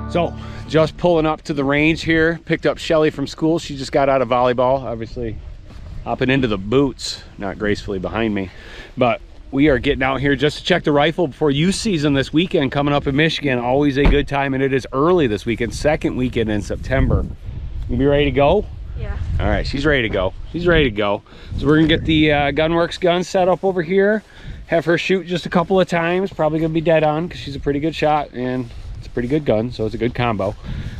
So, just pulling up to the range here. Picked up Chelly from school. She just got out of volleyball. Obviously, hopping into the boots, not gracefully behind me. But we are getting out here just to check the rifle before youth season this weekend coming up in Michigan. Always a good time, and it is early this weekend, second weekend in September. You be ready to go? Yeah. All right, she's ready to go. She's ready to go. So we're gonna get the Gunworks gun set up over here. Have her shoot just a couple of times. Probably gonna be dead on because she's a pretty good shot and it's a pretty good gun, so it's a good combo.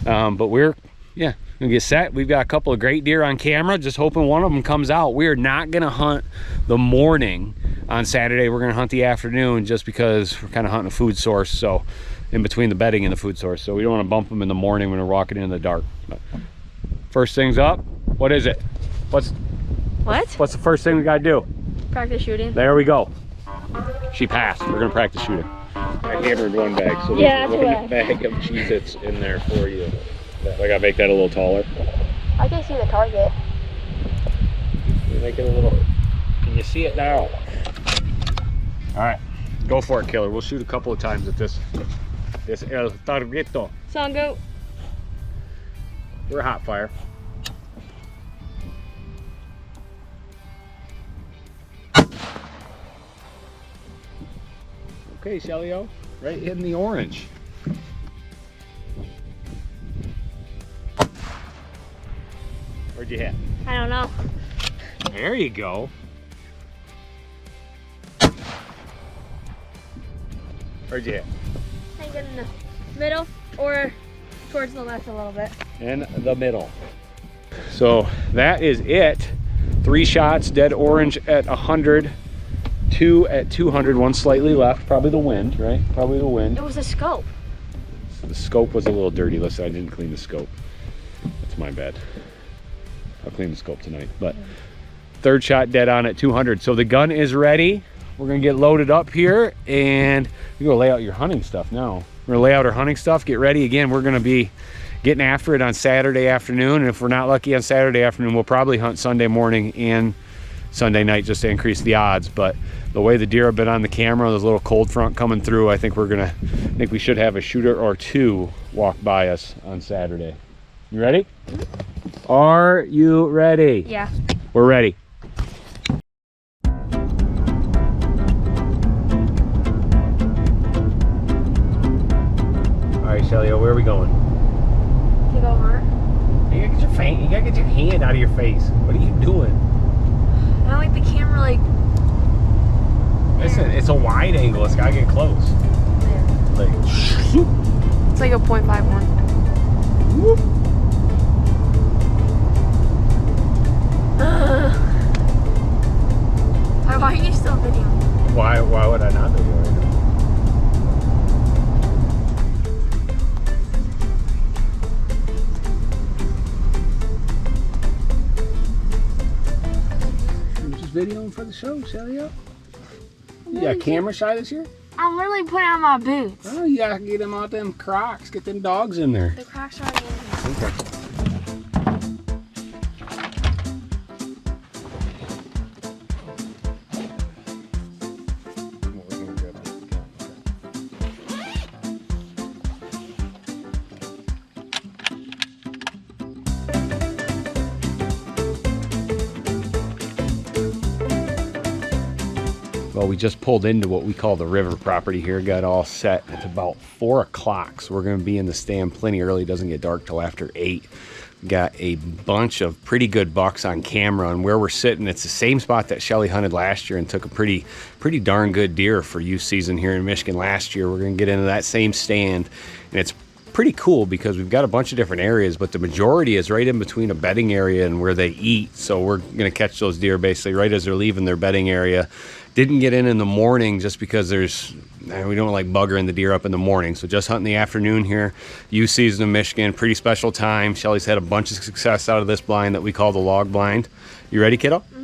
But we're gonna get set. We've got a couple of great deer on camera, just hoping one of them comes out. We are not gonna hunt the morning on Saturday. We're gonna hunt the afternoon just because we're kind of hunting a food source, so in between the bedding and the food source, so we don't want to bump them in the morning when we're walking in the dark. But first things up, what is it? What's the first thing we gotta do? Practice shooting. There we go. She passed. We're gonna practice shooting. I hammered one bag, so yeah, there's one bag of Cheez-Its in there for you. I gotta make that a little taller. I can see the target. Make it a little. Can you see it now? All right, go for it, killer. We'll shoot a couple of times at this El Targeto. Song go. We're hot fire. Okay, Chelly-o, right in the orange. Where'd you hit? I don't know. There you go. Where'd you hit? I think in the middle or towards the left a little bit. In the middle. So that is it. 3 shots, dead orange at 100, 2 at 200, 1 slightly left. Probably the wind, right? Probably the wind. It was a scope. The scope was a little dirty. Listen, I didn't clean the scope. That's my bad. I'll clean the scope tonight. But 3rd shot dead on at 200. So the gun is ready. We're gonna get loaded up here and you're gonna lay out your hunting stuff now. We're gonna lay out our hunting stuff, get ready. Again, we're gonna be getting after it on Saturday afternoon. And if we're not lucky on Saturday afternoon, we'll probably hunt Sunday morning and Sunday night just to increase the odds. But the way the deer have been on the camera, there's a little cold front coming through. I think we should have a shooter or 2 walk by us on Saturday. You ready? Are you ready? Yeah. We're ready. All right, Chelly, where are we going? Take over. You gotta get your hand out of your face. What are you doing? I don't like the camera like. Listen, it's a wide angle. It's gotta get close. There. Like, It's like a 0.51. whoop. Why are you still videoing? Why would I not video right now? You're just videoing for the show, Chelly-o? You got camera shy this year? I'm literally putting on my boots. Oh, you gotta get them out them Crocs. Get them dogs in there. The Crocs are already in here. Okay. Well, we just pulled into what we call the river property here. Got all set. It's about 4 o'clock, so we're going to be in the stand plenty early. It doesn't get dark till after 8. Got a bunch of pretty good bucks on camera, and where we're sitting, it's the same spot that Chelly hunted last year and took a pretty darn good deer for youth season here in Michigan last year. We're going to get into that same stand, and it's pretty cool because we've got a bunch of different areas, but the majority is right in between a bedding area and where they eat. So we're going to catch those deer basically right as they're leaving their bedding area. Didn't get in the morning just because we don't like buggering the deer up in the morning. So just hunting the afternoon here. Youth season in Michigan, pretty special time. Chelly's had a bunch of success out of this blind that we call the log blind. You ready, kiddo? Mm-hmm.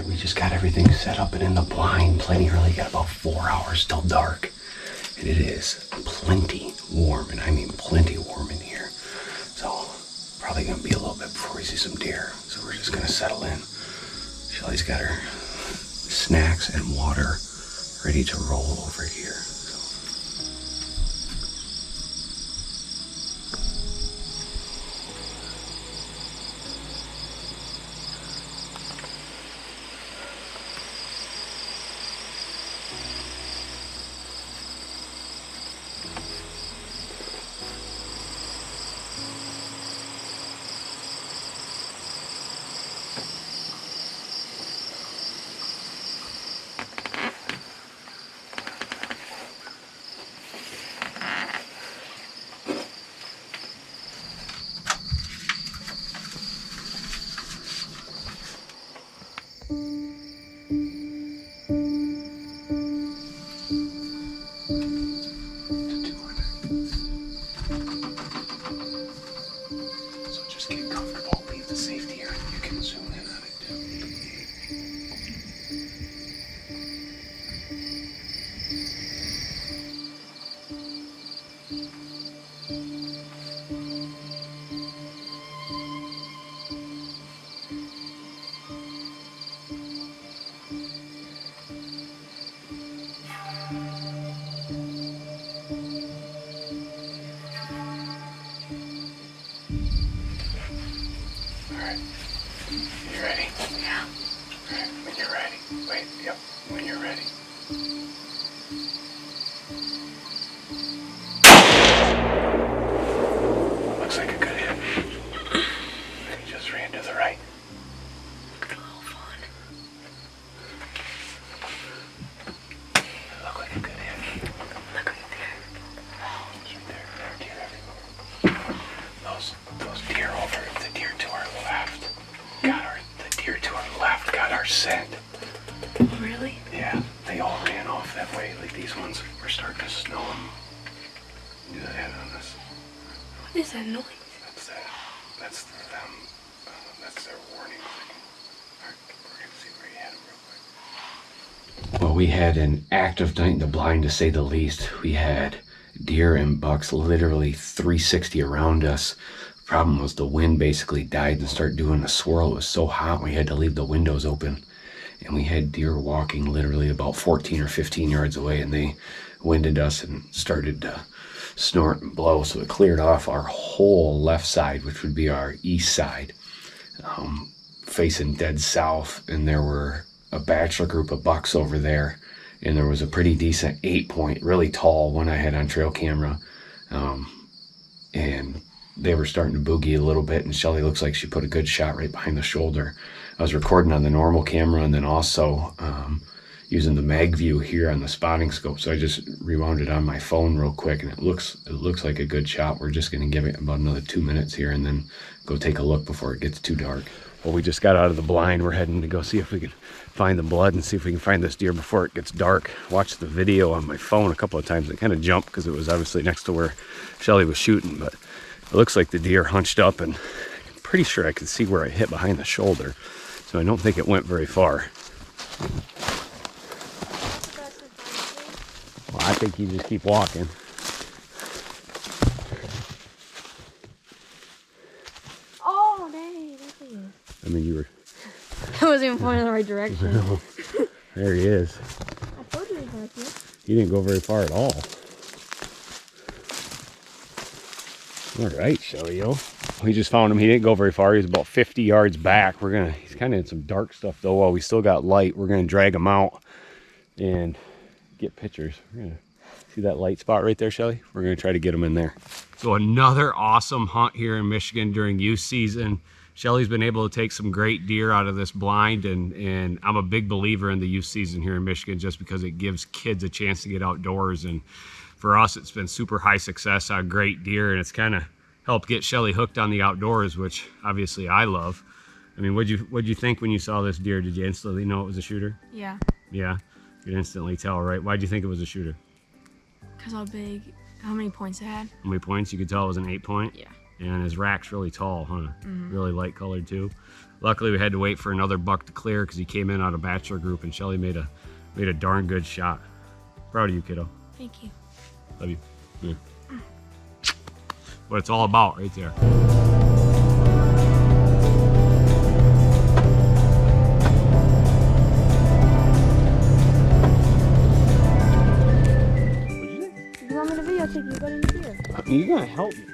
we just got everything set up and in the blind plenty early. Got about 4 hours till dark. And it is plenty warm, and I mean plenty warm in here. So probably gonna be a little bit before we see some deer. So we're just gonna settle in. Chelly's got her snacks and water ready to roll over here. You ready? Yeah. All right, when you're ready. Wait, yep, when you're ready. Looks like a good hit. He just ran to the right. Looked a little fun. Looked like a good hit. Look like a deer. Oh, it's right there. There are deer everywhere. Those deer over, the deer to our left. The deer to our left got our scent. Really? Yeah, they all ran off that way. Like these ones were starting to snow them. Do that on us. What is that noise? That's them. That's their warning. Alright, we're gonna see where you had them real quick. Well, we had an active night in the blind, to say the least. We had deer and bucks literally 360 around us. Problem was the wind basically died and started doing a swirl. It was so hot we had to leave the windows open, and we had deer walking literally about 14 or 15 yards away, and they winded us and started to snort and blow. So it cleared off our whole left side, which would be our east side, facing dead south. And there were a bachelor group of bucks over there, and there was a pretty decent 8-point, really tall one I had on trail camera, and they were starting to boogie a little bit, and Chelly looks like she put a good shot right behind the shoulder. I was recording on the normal camera and then also using the mag view here on the spotting scope. So I just rewound it on my phone real quick, and it looks like a good shot. We're just going to give it about another 2 minutes here and then go take a look before it gets too dark. Well, we just got out of the blind. We're heading to go see if we can find the blood and see if we can find this deer before it gets dark. Watched the video on my phone a couple of times. It kind of jumped because it was obviously next to where Chelly was shooting, but it looks like the deer hunched up, and I'm pretty sure I could see where I hit behind the shoulder. So I don't think it went very far. Well, I think you just keep walking. Oh, dang. That's it. I mean, you were... I wasn't even pointing in the right direction. No. There he is. I told you he was here. He didn't go very far at all. All right, Chelly. We just found him. He didn't go very far. He was about 50 yards back. He's kind of in some dark stuff though. While we still got light, we're gonna drag him out and get pictures. We're gonna see that light spot right there, Chelly. We're gonna try to get him in there. So another awesome hunt here in Michigan during youth season. Chelly's been able to take some great deer out of this blind, and I'm a big believer in the youth season here in Michigan just because it gives kids a chance to get outdoors. And for us, it's been super high success on great deer, and it's kind of helped get Chelly hooked on the outdoors, which obviously I love. I mean, what'd you think when you saw this deer? Did you instantly know it was a shooter? Yeah. Yeah, you could instantly tell, right? Why'd you think it was a shooter? Because how many points it had. How many points? You could tell it was an 8-point? Yeah. And his rack's really tall, huh? Really light colored too. Luckily, we had to wait for another buck to clear because he came in out of bachelor group, and Chelly made a darn good shot. Proud of you, kiddo. Thank you. Love you. Yeah. What it's all about right there. If you want me to videotape you, go in here. You're gonna help me.